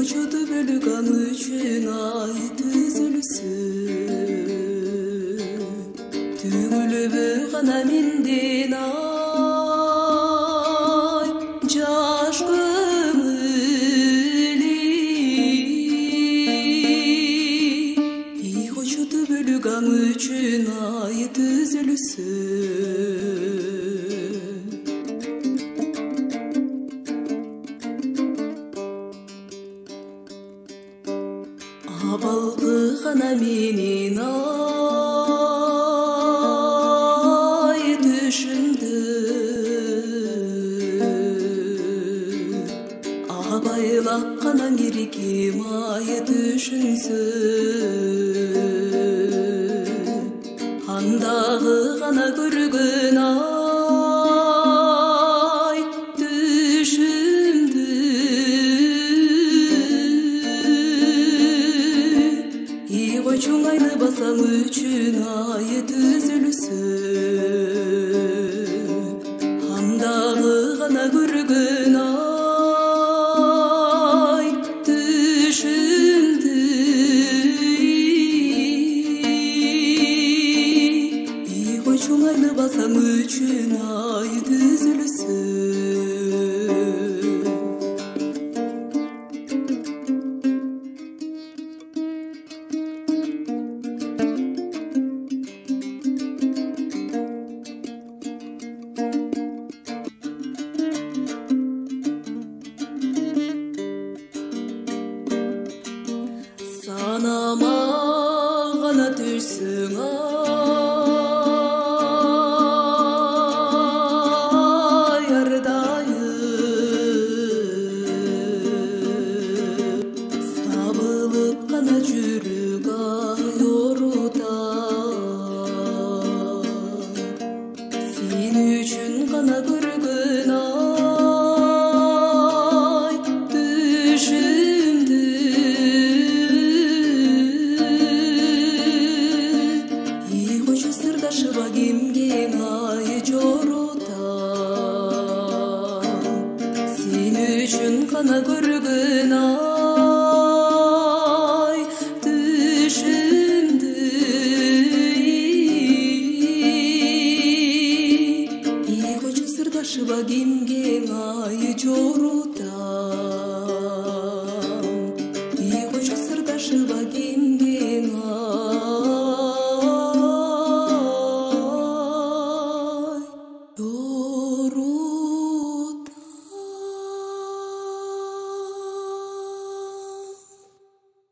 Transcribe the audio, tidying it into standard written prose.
Вожуду бөлгөн үчүн ай түзүлсүн түгүлүбү гана менден ай жаш көңүлү вожуду бөлгөн үчүн ай түзүлсүн Абалды ғана менен ай түшімді Абайлап қана керекем ай түшінсін Андағы ғана көрген ай түшімді Чуңайды басам үчүн ай түзүлсүн Андагы гана көргөн ай түшүмдү Чуңайды басам үчүн ай түзүлсүн Sanama gana düşsün ay yardayım Sabılıp gana жүрүп